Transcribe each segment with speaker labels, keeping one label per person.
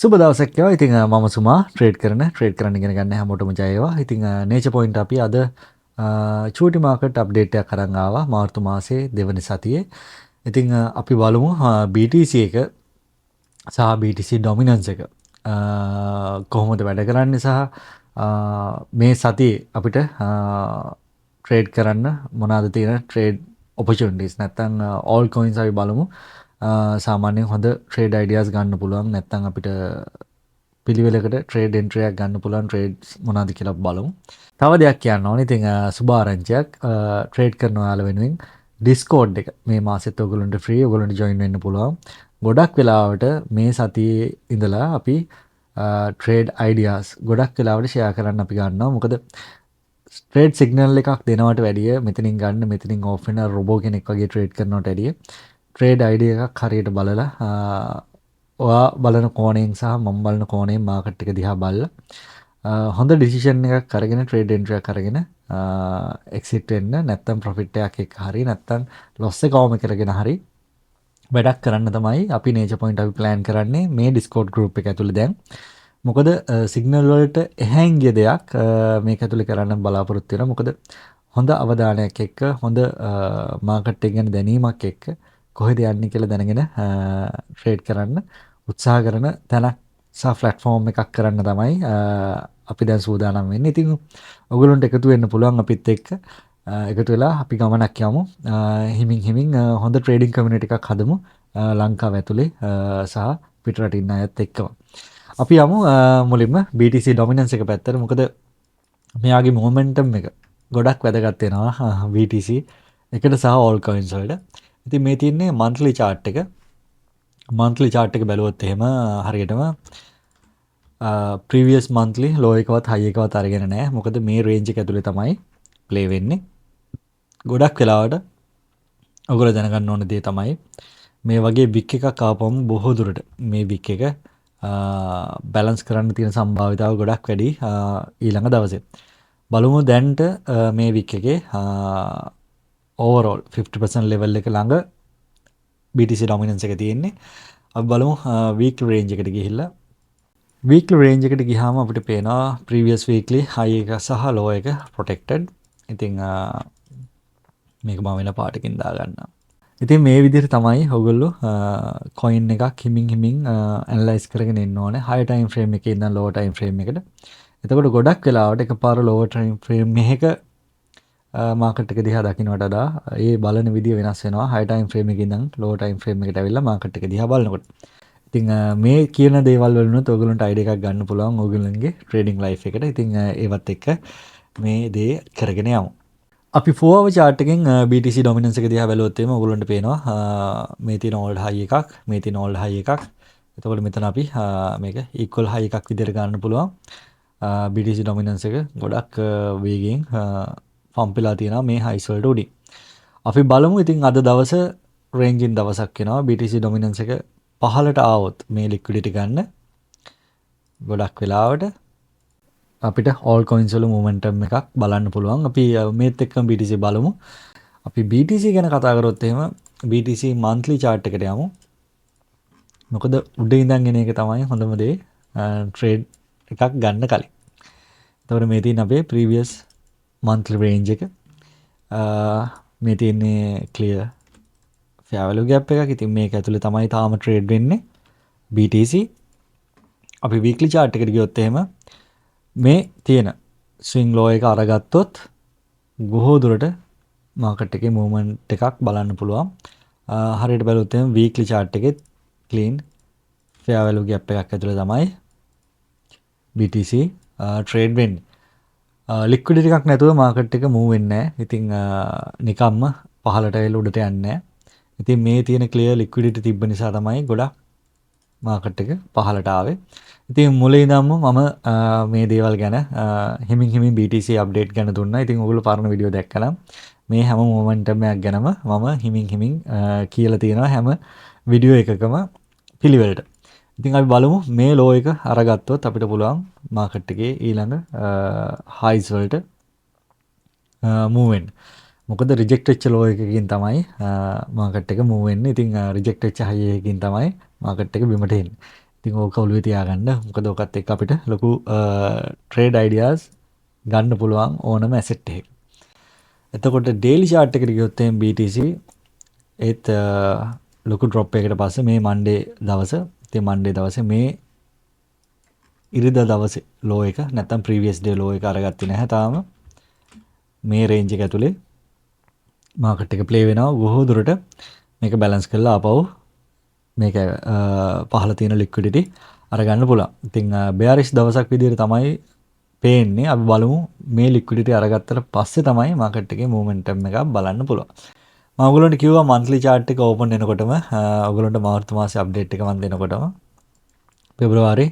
Speaker 1: සුබ දවසක් වේවා. ඉතින් මම සුමා ට්‍රේඩ් කරන්න ඉගෙන ගන්න හැමෝටම ජය වේවා. ඉතින් නේචර් පොයින්ට් අපි අද චූටි මාකට් අප්ඩේට් එකක් අරන් ආවා මාර්තු මාසේ දෙවන සතියේ. ඉතින් අපි බලමු BTC එක සහ BTC ඩොමිනන්ස් එක කොහොමද වැඩ කරන්නේ සහ මේ සතියේ අපිට ට්‍රේඩ් කරන්න මොනවාද තියෙන ට්‍රේඩ් ඔපචුනිටිස් නැත්නම් all coins අපි බලමු. සාමාන්‍යයෙන් හොඳ ට්‍රේඩ් අයිඩියාස් ගන්න පුළුවන් නැත්නම් අපිට පිළිවෙලකට ට්‍රේඩ් එන්ට්‍රි එකක් ගන්න පුළුවන් ට්‍රේඩ්ස් මොනවද කියලා බලමු. තව දෙයක් කියන්න ඕනේ. ඉතින් සුබ ආරංචියක් ට්‍රේඩ් කරන ඔයාලා වෙනුවෙන් Discord එක මේ මාසෙත් ඔයගොල්ලන්ට ෆ්‍රී ඔයගොල්ලන්ට ජොයින් වෙන්න පුළුවන්. ගොඩක් වෙලාවට මේ සතියේ ඉඳලා අපි ට්‍රේඩ් අයිඩියාස් ගොඩක් වෙලාවට ෂෙයා කරන්න අපි ගන්නවා. මොකද ට්‍රේඩ් සිග්නල් එකක් දෙනවට වැඩිය මෙතනින් ගන්න මෙතනින් ඕෆ් වෙන රොබෝ කෙනෙක් වගේ ට්‍රේඩ් කරනවට වැඩිය ට්‍රේඩ් අයිඩියා එකක් හරියට බලලා ඔයා බලන කෝණයෙන් සහ මම බලන කෝණයෙන් මාකට් එක දිහා බලලා හොඳ ඩිසිෂන් එකක් අරගෙන ට්‍රේඩ් එන්ට්‍රි එකක් අරගෙන එක්සිට් වෙන්න නැත්නම් ප්‍රොෆිට් එකක් එක්ක හරි නැත්නම් ලොස් එක අවම කරගෙන හරි වැඩක් කරන්න තමයි අපි නේචර් පොයින්ට් අපි ප්ලෑන් කරන්නේ මේ Discord group එක ඇතුලේ දැන්. මොකද සිග්නල් වලට එහායින් ගිය දෙයක් මේක ඇතුලේ කරන්න බලාපොරොත්තු වෙනවා. මොකද හොඳ අවධානයක් එක්ක හොඳ මාකට් එක ගැන දැනීමක් එක්ක කොහෙද යන්නේ කියලා දැනගෙන ට්‍රේඩ් කරන්න උත්සාහ කරන තැනක් සහ ප්ලැට්ෆෝම් එකක් කරන්න තමයි අපි දැන් සූදානම් වෙන්නේ. ඉතින් ඔයගොල්ලන්ට එකතු වෙන්න පුළුවන් අපිත් එක්ක. එකතු වෙලා අපි ගමනක් යමු. හිමින් හොඳ ට්‍රේඩින් කමියුනිටි එකක් හදමු ලංකාව ඇතුලේ සහ පිටරටින් අයත් එක්කම. අපි යමු මුලින්ම BTC ඩොමිනන්ස් එක පැත්තට. මොකද මෙයාගේ මොමන්ටම් එක ගොඩක් වැදගත් වෙනවා BTC එකට සහ all coins වලට. ඉතින් මේ තියෙන්නේ monthly chart එක. monthly chart එක බැලුවොත් එහෙම හරියටම previous monthly low එකවත් high එකවත් අරගෙන නැහැ. මොකද මේ range එක ඇතුලේ තමයි play වෙන්නේ. ගොඩක් වෙලාවට ඔයගොල්ලෝ දැනගන්න ඕන දේ තමයි මේ වගේ wick එකක් ආපුවම බොහෝ දුරට මේ wick එක බැලන්ස් කරන්න තියෙන සම්භාවිතාව ගොඩක් වැඩි ඊළඟ දවසේ. බලමු දැන්ට මේ wick එකේ overall 50% level එක ළඟ BTC dominance එක තියෙන්නේ. අපි බලමු weekly range එකට ගිහිල්ලා weekly range එකට ගියාම අපිට පේනවා previous weekly high එක සහ low එක protected. ඉතින් මේක මම වෙන පාටකින් දාගන්නම්. ඉතින් මේ විදිහට තමයි ඔයගොල්ලෝ coin එකක් හිමින් analyze කරගෙන ඉන්න ඕනේ high time frame එකේ ඉඳන් low time frame එකට. එතකොට ගොඩක් වෙලාවට එකපාර low time frame එකක මාකට් එක දිහා දකින්නට වඩා ඒ බලන විදිය වෙනස් වෙනවා high time frame එකේ ඉඳන් low time frame එකට ඇවිල්ලා මාකට් එක දිහා බලනකොට. ඉතින් මේ කියන දේවල් වලිනුත් ඔයගොල්ලන්ට අයිඩියා එකක් ගන්න පුළුවන් ඔයගොල්ලන්ගේ ට්‍රේඩින් ලයිෆ් එකට. ඉතින් ඒවත් එක්ක මේ දේ කරගෙන යමු. අපි 4 hour chart එකෙන් BTC dominance එක දිහා බැලුවොත් එimhe ඔයගොල්ලන්ට පේනවා මේ තියෙන old high එකක් මේ තියෙන old high එකක්. එතකොට මෙතන අපි මේක equal high එකක් විදිහට ගන්න පුළුවන්. BTC dominance එක ගොඩක් වේගයෙන් පම්පිලා තියෙනවා මේ highs වලට උඩින්. අපි බලමු ඉතින් අද දවස range in දවසක් වෙනවා BTC dominance එක පහළට ආවොත් මේ liquidity ගන්න ගොඩක් වෙලාවට අපිට all coins වල momentum එකක් බලන්න පුළුවන්. අපි මේත් එක්කම BTC බලමු. අපි BTC ගැන කතා කරොත් එහෙම BTC monthly chart එකට යමු. මොකද උඩ ඉඳන් එන එක තමයි හොඳම දේ trade එකක් ගන්න කලින්. එතකොට මේ තියෙන අපේ previous monthly range එක. මේ තියෙන්නේ clear fair value gap එකක්. ඉතින් මේක ඇතුලේ තමයි තාම trade වෙන්නේ BTC. අපි weekly chart එකට ගියොත් එහෙම මේ තියෙන ස්විං ලෝ එක අරගත්තොත් බොහෝ දුරට මාකට් එකේ මූවමන්ට් එකක් බලන්න පුළුවන්. හරියට බැලුවොත් එහෙනම් වීක්ලි chart එකේ ක්ලීන් fair value gap එකක් ඇතුලේ තමයි BTC ට්‍රේඩ් වෙන්නේ. ලික්විඩිටි එකක් නැතුව මාකට් එක මූව් වෙන්නේ නැහැ. ඉතින් නිකම්ම පහළට එල උඩට යන්නේ නැහැ. ඉතින් මේ තියෙන ක්ලියර් ලික්විඩිටි තිබ්බ නිසා තමයි ගොඩක් මාකට් එක පහළට ආවේ. ඉතින් මුලින් ඉඳන්ම මම මේ දේවල් ගැන හිමින් BTC අප්ඩේට් ගැන දුන්නා. ඉතින් ඔයගොල්ලෝ පරණ වීඩියෝ දැක්කනම් මේ හැම මොමන්ටම් එකක් ගැනම මම හිමින් කියලා තියෙනවා හැම වීඩියෝ එකකම පිළිවෙලට. ඉතින් අපි බලමු මේ ලෝ එක අරගත්තොත් අපිට පුළුවන් මාකට් එකේ ඊළඟ highs වලට move වෙන්න. මොකද රිජෙක්ට් වෙච්ච ලෝ එකකින් තමයි මාකට් එක move වෙන්නේ. ඉතින් රිජෙක්ට් වෙච්ච high එකකින් තමයි මාකට් එක බිමට එන්නේ. ඉතින් ඕක ඔළුවේ තියාගන්න. මොකද ඔකත් එක්ක අපිට ලොකු ට්‍රේඩ් අයිඩියාස් ගන්න පුළුවන් ඕනම ඇසෙට් එකක. එතකොට ඩේලි චාර්ට් එකට ගියොත් එම් BTC ඒත් ලොකු ඩ්‍රොප් එකකට පස්සේ මේ මන්ඩේ දවස ඉතින් මන්ඩේ දවසේ මේ ඉරිදා දවසේ ලෝ එක නැත්තම් ප්‍රීවියස් ඩේ ලෝ එක අරගත්තේ නැහැ තාම. මේ රේන්ජ් එක ඇතුලේ මාකට් එක ප්ලේ වෙනවා. බොහෝ දුරට මේක බැලන්ස් කරලා ආපහු මේක පහළ තියෙන ලික්විඩිටි අරගන්න පුළුවන්. ඉතින් බෙයාරිෂ් දවසක් විදිහට තමයි පේන්නේ. අපි බලමු මේ ලික්විඩිටි අරගත්තට පස්සේ තමයි මාකට් එකේ මොමන්ටම් එකක් බලන්න පුළුවන්. මම ඔයගොල්ලන්ට කිව්වා මන්ත්ලි chart එක ඕපන් වෙනකොටම ඔයගොල්ලන්ට මාර්තු මාසේ අප්ඩේට් එක මම දෙනකොටම පෙබරවාරි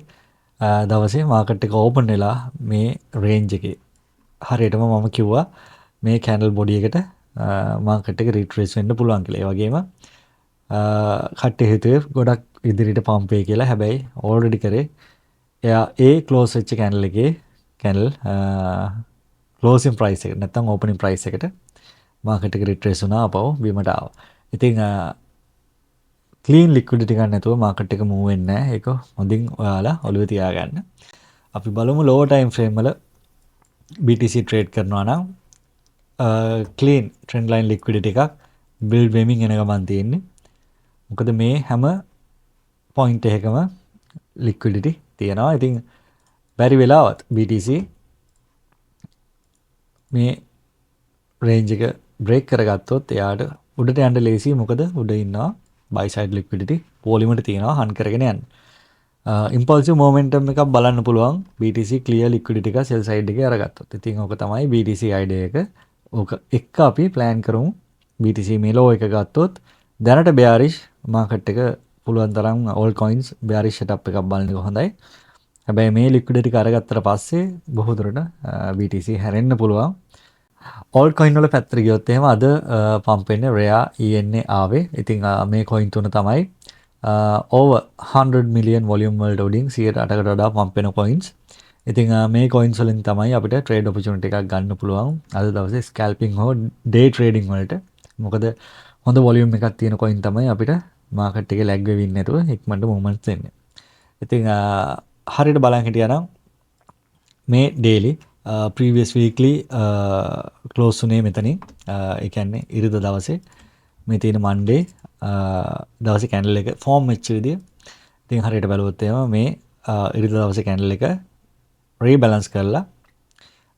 Speaker 1: දවසේ මාකට් එක ඕපන් වෙලා මේ රේන්ජ් එකේ හරියටම මම කිව්වා මේ කැන්ඩල් බොඩි එකට මාකට් එක රිට්‍රේස් වෙන්න පුළුවන් කියලා. ඒ වගේම කට්ටිය හිතුවේ ගොඩක් ඉදිරියට පම්ප් වෙයි කියලා. හැබැයි ඕල්රෙඩි කරේ එයා ඒ ක්ලෝස් වෙච්ච කැන්ඩල් එකේ කැන්ඩල් ක්ලෝසින් ප්‍රයිස් එක නැත්නම් ඕපනින් ප්‍රයිස් එකට මාකට් එක රිට්‍රේස් වුණා අපව බිමට ආවා. ඉතින් ක්ලීන් ලික්විඩිටි ගන්න නැතුව මාකට් එක මූව් වෙන්නේ නැහැ. ඒක හොඳින් ඔයාලා ඔළුවේ තියාගන්න. අපි බලමු ලෝවර් ටයිම් ෆ්‍රේම් වල BTC ට්‍රේඩ් කරනවා නම් ක්ලීන් ට්‍රෙන්ඩ් ලයින් ලික්විඩිටි එකක් බිල්ඩ් වෙමින් එන ගමන් තියෙන්නේ. මොකද මේ හැම පොයින්ට් එකකම ලික්විඩිටි තියෙනවා. ඉතින් බැරි වෙලාවත් BTC මේ රේන්ජ් එක බ්‍රේක් කරගත්තොත් එයාට උඩට යන්න ලේසි. මොකද උඩ ඉන්නවා buy side liquidity වොලියුම් එක තියෙනවා හන්ට් කරගෙන යන්න. impulsive momentum එකක් බලන්න පුළුවන් BTC clear liquidity එක sell side එකේ අරගත්තොත්. ඉතින් ඕක තමයි BTC idea එක. ඕක එක්ක අපි plan කරමු BTC මේ low එක ගත්තොත් දැනට bearish market එක පුළුවන් තරම් all coins bearish setup එකක් බලන එක හොඳයි. හැබැයි මේ liquidity එක අරගත්තට පස්සේ බොහෝ දුරට BTC හැරෙන්න පුළුවන්. all coin වල පැත්තට ගියොත් එහෙම අද පම්ප් වෙන්නේ rare ENA ආවේ. ඉතින් මේ coin තුන තමයි over 100 million volume වලට උඩින් 108කට වඩා පම්ප් වෙන coins. ඉතින් මේ coins වලින් තමයි අපිට trade opportunity එකක් ගන්න පුළුවන් අද දවසේ scalping හෝ day trading වලට. මොකද හොඳ volume එකක් තියෙන coin තමයි අපිට market එකේ lag වෙවින් නැතුව ඉක්මනට movements එන්නේ. ඉතින් හරියට බලන් හිටියානම් මේ daily previous weekly close උනේ මෙතනින්. ඒ කියන්නේ ඉරිදා දවසේ මේ තියෙන Monday දවසේ candle එක form වෙච්ච විදිය. ඉතින් හරියට බලුවොත් එහෙම මේ ඉරිදා දවසේ candle එක rebalance කරලා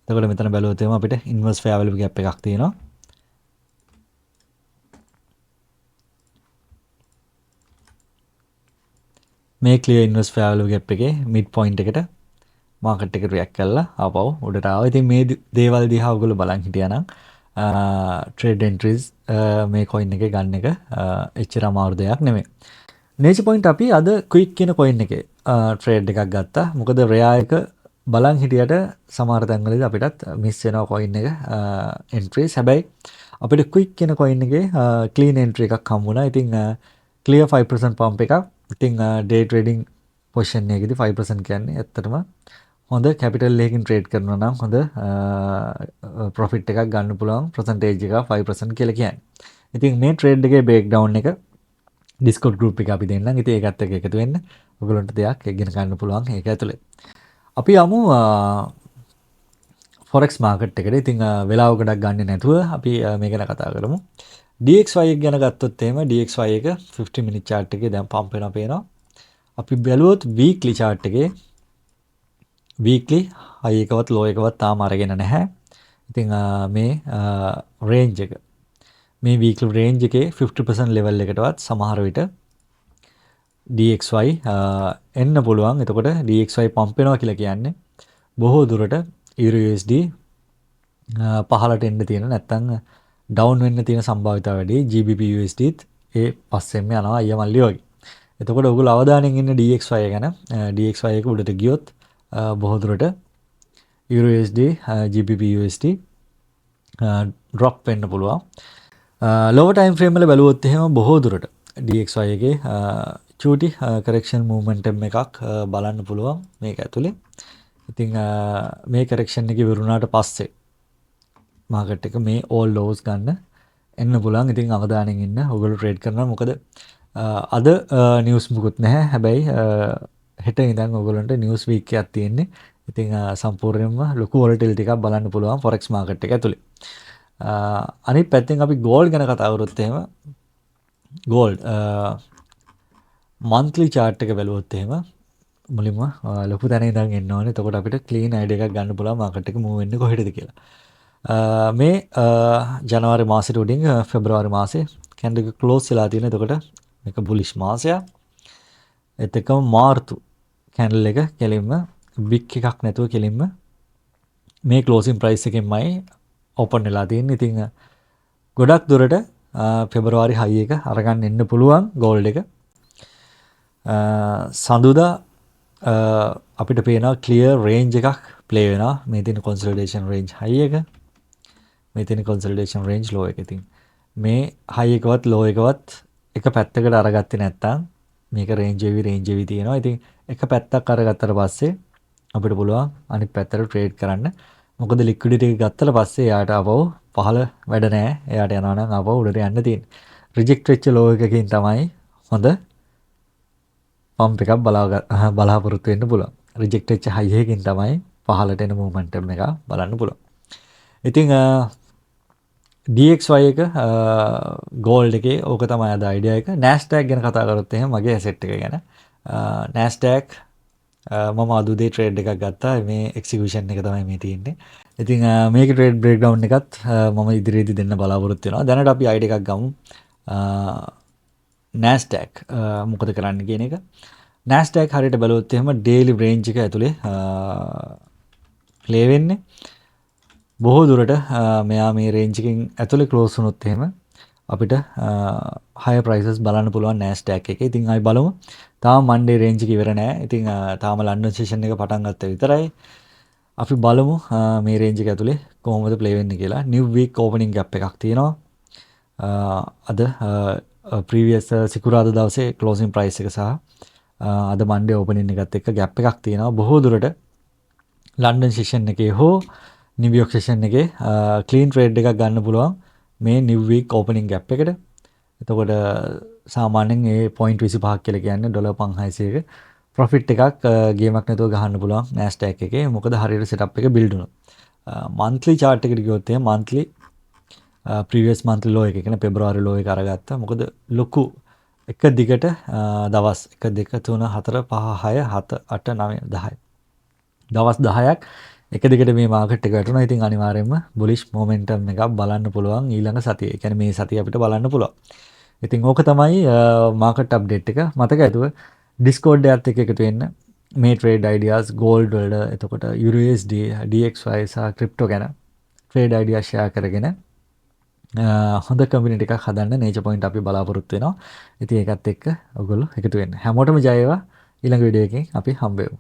Speaker 1: එතකොට මෙතන බලුවොත් එහෙම අපිට inverse fair value gap එකක් තියෙනවා. මේ clear inverse fair value gap එකේ mid point එකට මාකට් එක රියැක්ට් කළා ආපහු උඩට ආවා. ඉතින් මේ දේවල් දිහා ඔයගොල්ලෝ බලන් හිටියානම් ට්‍රේඩ් එන්ට්‍රීස් මේ coin එකේ ගන්න එක එච්චර අමාරු දෙයක් නෙමෙයි. nature point අපි අද quick කියන coin එකේ ට්‍රේඩ් එකක් ගත්තා. මොකද rare එක බලන් හිටියට සමහර තැන්වලදී අපිටත් මිස් වෙනවා coin එක entries. හැබැයි අපිට quick කියන coin එකේ clean entry එකක් හම්බුණා. ඉතින් clear 5% pump එකක්. ඉතින් day trading position එකේදී 5% කියන්නේ ඇත්තටම හොඳ කැපිටල් එකකින් ට්‍රේඩ් කරනවා නම් හොඳ ප්‍රොෆිට් එකක් ගන්න පුළුවන් percentage එක 5% කියලා කියන්නේ. ඉතින් මේ ට්‍රේඩ් එකේ breakdown එක Discord group එක අපි දෙන්නම්. ඉතින් ඒකත් එක්ක එකතු වෙන්න ඔයගොල්ලන්ට දෙයක් ඉගෙන ගන්න පුළුවන් ඒක ඇතුලේ. අපි යමු forex market එකට. ඉතින් වෙලාව ගොඩක් ගන්න නැතුව අපි මේක ගැන කතා කරමු. DXY එක ගැන ගත්තොත් එහෙම DXY එක 50 minute chart එකේ දැන් පම්ප් වෙනවා පේනවා. අපි බැලුවොත් weekly chart එකේ weekly high එකවත් low එකවත් තාම අරගෙන නැහැ. ඉතින් මේ range එක මේ weekly range එකේ 50% level එකටවත් සමහර විට DXY එන්න පුළුවන්. එතකොට DXY පම්ප් වෙනවා කියලා කියන්නේ බොහෝ දුරට Euro USD පහළට එන්න තියෙන නැත්නම් down වෙන්න තියෙන සම්භාවිතාව වැඩි. GBP USDත් ඒ පස්සෙන්ම යනවා අයියා මල්ලි වගේ. එතකොට ඔයගොල්ලෝ අවධානයෙන් ඉන්න DXY ගැන. DXY එක උඩට ගියොත් බොහෝ දුරට Euro USD GBP USD drop වෙන්න පුළුවන්. lower time frame වල බැලුවොත් එහෙම බොහෝ දුරට DXY එකේ චූටි correction momentum එකක් බලන්න පුළුවන් මේක ඇතුලේ. ඉතින් මේ correction එක ඉවරුණාට පස්සේ market එක මේ all lows ගන්න එන්න පුළුවන්. ඉතින් අවධානයෙන් ඉන්න ඔයගොල්ලෝ trade කරනවා. මොකද අද news මුකුත් නැහැ. හැබැයි හෙට ඉඳන් ඔයගොල්ලන්ට නිවුස් වීක් එකක් තියෙන්නේ. ඉතින් සම්පූර්ණයෙන්ම ලොකු වොලටිලිටි එකක් බලන්න පුළුවන් ෆොරෙක්ස් මාකට් එක ඇතුලේ. අනිත් පැත්තෙන් අපි ගෝල්ඩ් ගැන කතා කරොත් එහෙම ගෝල්ඩ් මන්ත්ලි chart එක බැලුවොත් එහෙම මුලින්ම ලොකු තැන ඉඳන් එන්න ඕනේ. එතකොට අපිට ක්ලීන් අයිඩියා එකක් ගන්න පුළුවන් මාකට් එක මූව් වෙන්නේ කොහෙටද කියලා. මේ ජනවාරි මාසෙට උඩින් පෙබරවාරි මාසේ කැන්ඩල් එක ක්ලෝස් වෙලා තියෙන. එතකොට මේක බුලිෂ් මාසයක්. ඒත් එක්කම මාර්තු කැන්ඩල් එක කෙලින්ම බිග් එකක් නැතුව කෙලින්ම මේ ක්ලෝසින් ප්‍රයිස් එකෙන්මයි ඕපන් වෙලා තියෙන්නේ. ඉතින් ගොඩක් දුරට පෙබරවාරි හයි එක අරගන්න එන්න පුළුවන් ගෝල්ඩ් එක. සඳුදා අපිට පේනවා ක්ලියර් රේන්ජ් එකක් ප්ලේ වෙනවා. මේ තියෙන කොන්සොලිඩේෂන් රේන්ජ් හයි එක. මේ තියෙන කොන්සොලිඩේෂන් රේන්ජ් ලෝ එක. ඉතින් මේ හයි එකවත් ලෝ එකවත් එක පැත්තකට අරගත්තේ නැත්නම් මේක රේන්ජ් වෙවි තියෙනවා. ඉතින් එක පැත්තක් අරගත්තට පස්සේ අපිට පුළුවන් අනිත් පැත්තට ට්‍රේඩ් කරන්න. මොකද ලික්විඩිටි එක ගත්තට පස්සේ එයාට ආපහු පහළ වැඩ නැහැ. එයාට යනවා නම් ආපහු උඩට යන්න තියෙන්නේ. රිජෙක්ට් වෙච්ච ලෝ එකකින් තමයි හොඳ පම්ප් එකක් බලාපොරොත්තු වෙන්න පුළුවන්. රිජෙක්ට් වෙච්ච හයි එකකින් තමයි පහළට එන මොමන්ටම් එක බලන්න පුළුවන්. ඉතින් DXY එක ගෝල්ඩ් එකේ ඕක තමයි අද අයිඩියා එක. Nasdaq ගැන කතා කරොත් එහෙනම් මගේ ඇසෙට් එක ගැන. Nasdaq මම අද උදේ ට්‍රේඩ් එකක් ගත්තා. මේ එක්සිකියුෂන් එක තමයි මේ තියෙන්නේ. ඉතින් මේකේ ට්‍රේඩ් බ්‍රේක්ඩවුන් එකත් මම ඉදිරියේදී දෙන්න බලාපොරොත්තු වෙනවා. දැනට අපි අයිඩියා එකක් ගමු. Nasdaq මොකද කරන්න කියන එක. Nasdaq හරියට බලුවොත් එහෙම ඩේලි රේන්ජ් එක ඇතුලේ ප්ලේ වෙන්නේ. බොහෝ දුරට මෙයා මේ රේන්ජ් එකකින් ඇතුලේ ක්ලෝස් වුණොත් එහෙම අපිට higher prices බලන්න පුළුවන් Nasdaq එකේ. ඉතින් අපි බලමු. තාම Monday range එක ඉවර නෑ. ඉතින් තාම London session එක පටන් ගත්තා විතරයි. අපි බලමු මේ range එක ඇතුලේ කොහොමද play වෙන්නේ කියලා. New week opening gap එකක් තියෙනවා. අද previous සිකුරාදා දවසේ closing price එක සහ අද Monday opening එකත් එක්ක gap එකක් තියෙනවා. බොහෝ දුරට London session එකේ හෝ New York session එකේ clean trade එකක් ගන්න පුළුවන් මේ new week opening gap එකට. එතකොට සාමාන්‍යයෙන් ඒ 0.25ක් කියලා කියන්නේ $500ක profit එකක් ගේමක් නැතුව ගහන්න පුළුවන් Nasdaq එකේ. මොකද හරියට setup එක build වුණොත්. monthly chart එකට ගියොත් එහෙනම් monthly previous monthly low එක කියන්නේ පෙබරවාරි low එක අරගත්තා. මොකද ලොකු එක දිගට දවස් 1 2 3 4 5 6 7 8 9 10 දවස් 10ක් එක දිගට මේ මාකට් එක වැටුණා. ඉතින් අනිවාර්යයෙන්ම බුලිෂ් මොමන්ටම් එකක් බලන්න පුළුවන් ඊළඟ සතියේ. ඒ කියන්නේ මේ සතිය අපිට බලන්න පුළුවන්. ඉතින් ඕක තමයි මාකට් අප්ඩේට් එක. මතක ඇතුව Discord එකත් එක්ක එකතු වෙන්න මේ trade ideas gold වල එතකොට USD DXY සහ crypto ගැන trade ideas share කරගෙන හොඳ කමියුනිටි එකක් හදන්න Nature Point අපි බලාපොරොත්තු වෙනවා. ඉතින් ඒකත් එක්ක ඔයගොල්ලෝ එකතු වෙන්න. හැමෝටම ජය වේවා. ඊළඟ වීඩියෝ එකකින් අපි හම්බ වෙමු.